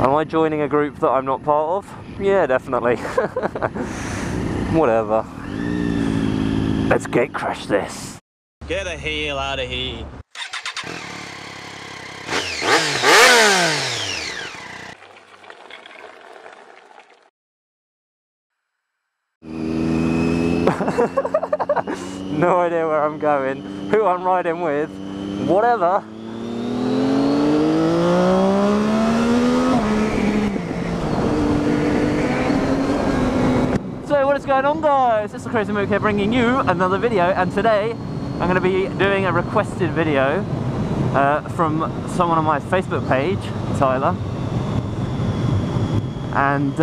Am I joining a group that I'm not part of? Yeah, definitely. Whatever. Let's gate crash this. Get the hell out of here. No idea where I'm going, who I'm riding with, whatever. So what is going on, guys? It's the Crazy Mook here bringing you another video, and today I'm going to be doing a requested video from someone on my Facebook page, Tyler. And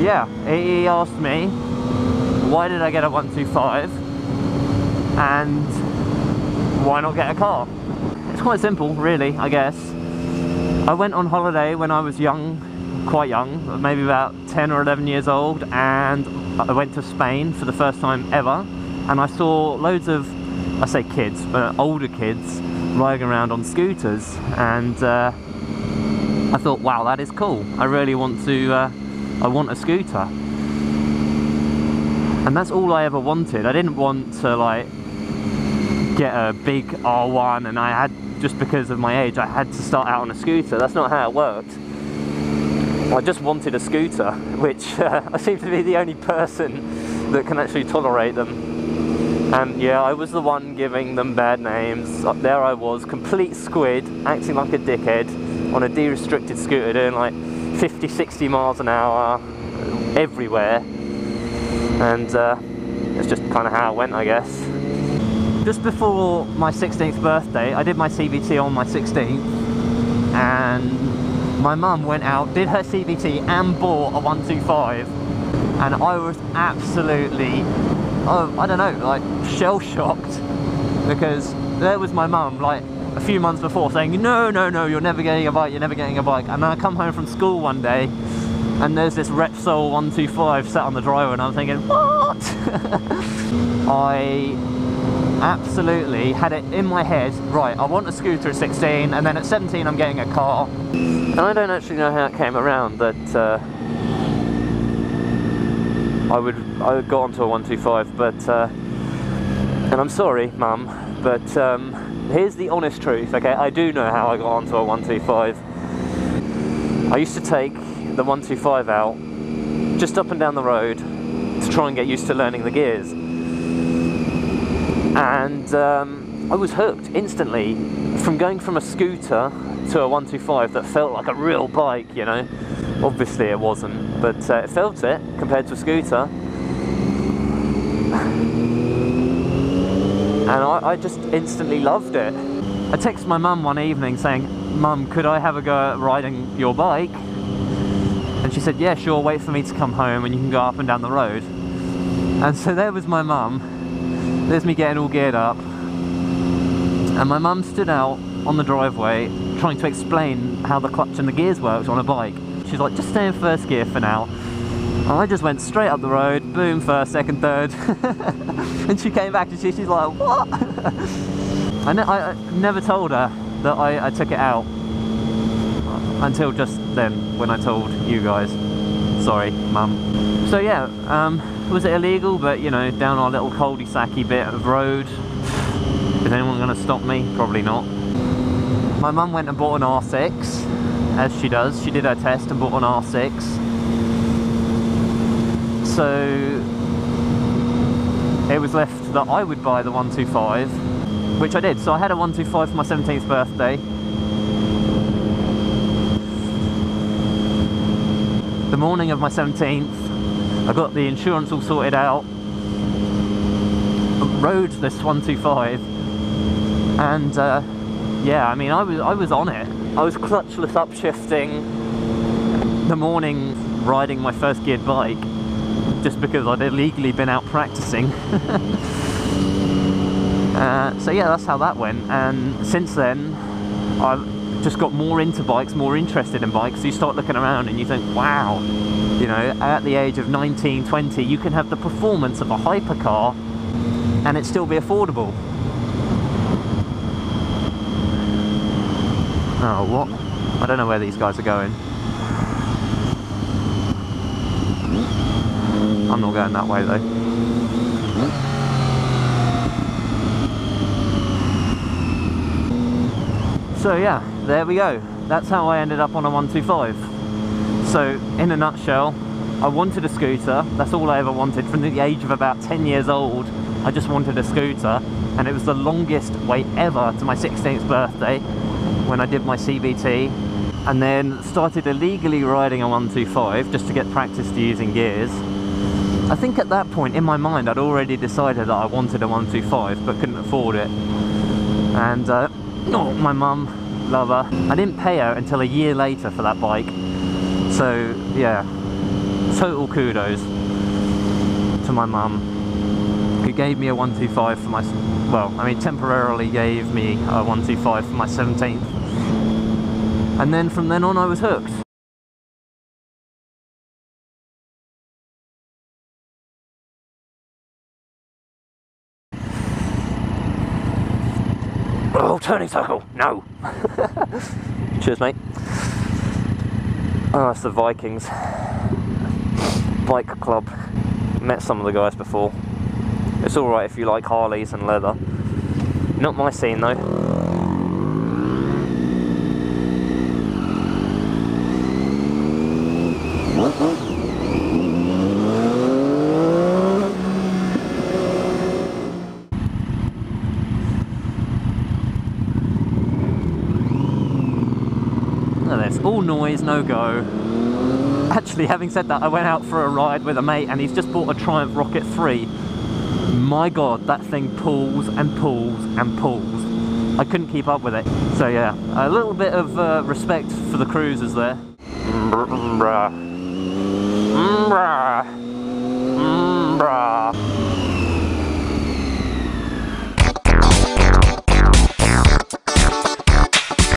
yeah, he asked me, why did I get a 125 and why not get a car? It's quite simple, really, I guess. I went on holiday when I was young, quite young, maybe about 10 or 11 years old, and I went to Spain for the first time ever, and I saw loads of, I say kids, but older kids riding around on scooters, and I thought, wow, that is cool. I really want to, I want a scooter. And that's all I ever wanted. I didn't want to like get a big R1 and I had, just because of my age, I had to start out on a scooter. That's not how it worked. I just wanted a scooter, which I seem to be the only person that can actually tolerate them. And yeah, I was the one giving them bad names. There I was, complete squid, acting like a dickhead on a de-restricted scooter, doing like 50, 60 miles an hour everywhere. And it's just kind of how it went, I guess. Just before my 16th birthday, I did my CBT on my 16th, and my mum went out, did her CBT and bought a 125, and I was absolutely, oh, I don't know, like shell-shocked, because there was my mum like a few months before saying, no, no, no, you're never getting a bike, you're never getting a bike. And then I come home from school one day, and there's this Repsol 125 sat on the driveway, and I'm thinking, what? I absolutely had it in my head, right, I want a scooter at 16, and then at 17 I'm getting a car. And I don't actually know how it came around that I got onto a 125, but, and I'm sorry, Mum, but here's the honest truth, okay? I do know how I got onto a 125. I used to take the 125 out just up and down the road to try and get used to learning the gears, and I was hooked instantly from going from a scooter to a 125 that felt like a real bike, you know. Obviously it wasn't, but it felt it compared to a scooter, and I just instantly loved it. I texted my mum one evening saying, Mum, could I have a go at riding your bike? And she said, yeah, sure, wait for me to come home and you can go up and down the road. And so there was my mum, there's me getting all geared up, and my mum stood out on the driveway trying to explain how the clutch and the gears worked on a bike. She's like, just stay in first gear for now. And I just went straight up the road, boom, first, second, third. And she came back and she's like, what? I never told her that I took it out until just then, when I told you guys. Sorry, Mum. So yeah, was it illegal? But you know, down our little cul-de-sac-y bit of road. Is anyone going to stop me? Probably not. My mum went and bought an R6, as she does. She did her test and bought an R6. So it was left that I would buy the 125, which I did. So I had a 125 for my 17th birthday. The morning of my 17th, I got the insurance all sorted out, rode this 125, and yeah, I mean, I was on it. I was clutchless upshifting the morning riding my first geared bike, just because I'd illegally been out practicing. So yeah, that's how that went, and since then I've just got more into bikes, more interested in bikes. So you start looking around and you think, wow, you know, at the age of 19, 20, you can have the performance of a hypercar and it still be affordable. Oh, what? I don't know where these guys are going. I'm not going that way though. So yeah, there we go. That's how I ended up on a 125. So in a nutshell, I wanted a scooter. That's all I ever wanted. From the age of about 10 years old, I just wanted a scooter, and it was the longest wait ever to my 16th birthday when I did my CBT, and then started illegally riding a 125 just to get practice to using gears. I think at that point in my mind I'd already decided that I wanted a 125 but couldn't afford it, and oh, my mum, love her, I didn't pay her until a year later for that bike. So yeah, total kudos to my mum, who gave me a 125 for my, well, I mean temporarily gave me a 125 for my 17th, and then from then on I was hooked. Oh, turning circle, no! Cheers, mate. Oh, it's the Vikings Bike Club. Met some of the guys before. It's alright if you like Harleys and leather. Not my scene though. All noise, no go. Actually, having said that, I went out for a ride with a mate and he's just bought a Triumph Rocket 3. My god, that thing pulls and pulls and pulls. I couldn't keep up with it. So yeah, a little bit of respect for the cruisers there.